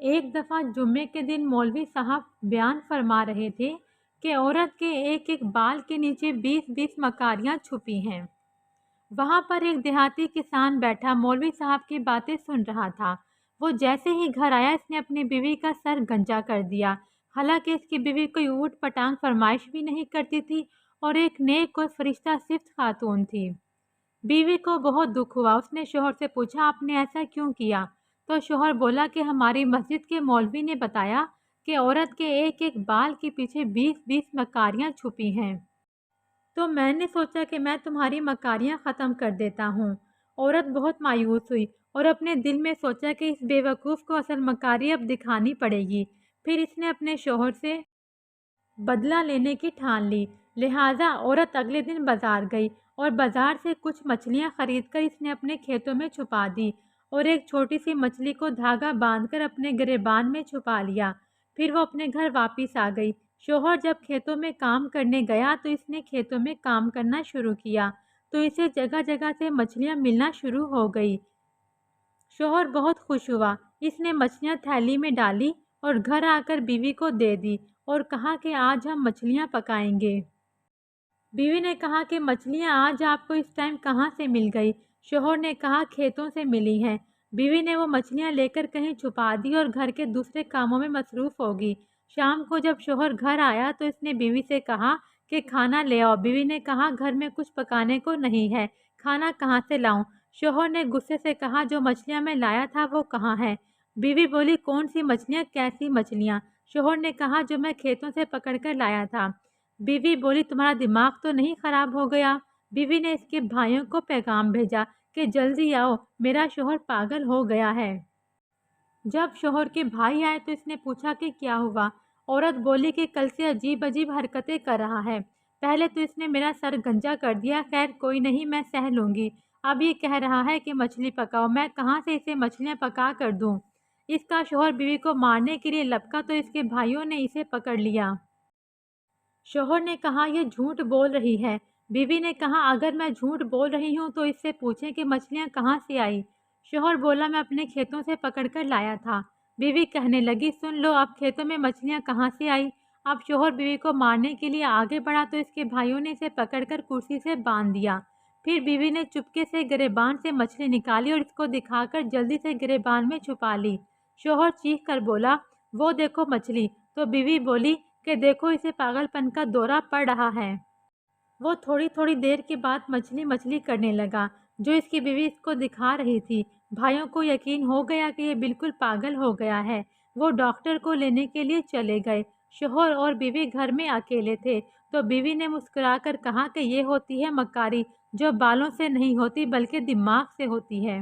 ایک دفعہ جمعے کے دن مولوی صاحب بیان فرما رہے تھے کہ عورت کے ایک ایک بال کے نیچے 20 مکاریاں چھپی ہیں۔ وہاں پر ایک دیہاتی کسان بیٹھا مولوی صاحب کی باتیں سن رہا تھا۔ وہ جیسے ہی گھر آیا اس نے اپنی بیوی کا سر گنجا کر دیا، حالانکہ اس کی بیوی کوئی اوٹ پٹانگ فرمائش بھی نہیں کرتی تھی اور ایک نیک اور فرشتہ صفت خاتون تھی۔ بیوی کو بہت دکھ ہوا، اس نے شوہر سے پوچھا آپ نے ایسا کیوں کیا؟ تو شوہر بولا کہ ہماری مسجد کے مولوی نے بتایا کہ عورت کے ایک ایک بال کے پیچھے 20 مکاریاں چھپی ہیں، تو میں نے سوچا کہ میں تمہاری مکاریاں ختم کر دیتا ہوں۔ عورت بہت مایوس ہوئی اور اپنے دل میں سوچا کہ اس بے وقوف کو اصل مکاری اب دکھانی پڑے گی۔ پھر اس نے اپنے شوہر سے بدلہ لینے کی ٹھان لی، لہٰذا عورت اگلے دن بازار گئی اور بازار سے کچھ مچھلیاں خرید کر اس نے اپنے کھیتوں میں چھپا دی اور ایک چھوٹی سی مچھلی کو دھاگا باندھ کر اپنے گریبان میں چھپا لیا۔ پھر وہ اپنے گھر واپس آ گئی۔ شوہر جب کھیتوں میں کام کرنے گیا تو اس نے کھیتوں میں کام کرنا شروع کیا تو اسے جگہ جگہ سے مچھلیاں ملنا شروع ہو گئی۔ شوہر بہت خوش ہوا، اس نے مچھلیاں تھیلی میں ڈالی اور گھر آ کر بیوی کو دے دی اور کہا کہ آج ہم مچھلیاں پکائیں گے۔ بیوی نے کہا کہ مچھلیاں آج آپ کو اس ٹائم کہاں سے مل گئی؟ شوہر نے کہا کھیتوں سے ملی ہیں۔ بیوی نے وہ مچھلیاں لے کر کہیں چھپا دی اور گھر کے دوسرے کاموں میں مصروف ہوگی۔ شام کو جب شوہر گھر آیا تو اس نے بیوی سے کہا کہ کھانا لے آؤ۔ بیوی نے کہا گھر میں کچھ پکانے کو نہیں ہے، کھانا کہاں سے لاؤں؟ شوہر نے غصے سے کہا جو مچھلیاں میں لایا تھا وہ کہاں ہیں؟ بیوی بولی کون سی مچھلیاں؟ کیسی مچھلیاں؟ شوہر نے کہا جو میں کھیتوں سے پکڑ کر لایا تھا۔ بیوی بولی تمہارا دماغ تو نہیں خراب ہو گیا؟ بیوی نے اس کے بھائیوں کو پیغام بھیجا کہ جلدی آؤ، میرا شوہر پاگل ہو گیا ہے۔ جب شوہر کے بھائی آئے تو اس نے پوچھا کہ کیا ہوا؟ عورت بولی کہ کل سے عجیب حرکتیں کر رہا ہے، پہلے تو اس نے میرا سر گنجا کر دیا، خیر کوئی نہیں میں سہ لوں گی، اب یہ کہہ رہا ہے کہ مچھلی پکاؤ، میں کہاں سے اسے مچھلیاں پکا کر دوں؟ اس کا شوہر بیوی کو مارنے کے لیے لپکا تو اس کے بھائیوں نے اسے پکڑ لیا۔ شوہر نے کہا یہ جھوٹ بول رہی ہے۔ بیوی نے کہا اگر میں جھوٹ بول رہی ہوں تو اس سے پوچھیں کہ مچھلیاں کہاں سے آئی؟ شوہر بولا میں اپنے کھیتوں سے پکڑ کر لایا تھا۔ بیوی کہنے لگی سن لو اب کھیتوں میں مچھلیاں کہاں سے آئی؟ اب شوہر بیوی کو مارنے کے لیے آگے بڑھا تو اس کے بھائیوں نے اسے پکڑ کر کرسی سے باندھ دیا۔ پھر بیوی نے چپکے سے گریبان سے مچھلی نکالی اور اس کو دکھا کر جلدی سے گریبان میں چھپا لی۔ شوہر چیخ کر بولا وہ دیکھو مچھلی، تو بیوی بولی کہ دیکھو اسے پاگل پن کا دورہ پڑ رہا ہے۔ وہ تھوڑی دیر کے بعد مچھلی کرنے لگا جو اس کی بیوی اس کو دکھا رہی تھی۔ بھائیوں کو یقین ہو گیا کہ یہ بالکل پاگل ہو گیا ہے۔ وہ ڈاکٹر کو لینے کے لیے چلے گئے۔ شوہر اور بیوی گھر میں اکیلے تھے تو بیوی نے مسکرا کر کہا کہ یہ ہوتی ہے مکاری جو بالوں سے نہیں ہوتی بلکہ دماغ سے ہوتی ہے۔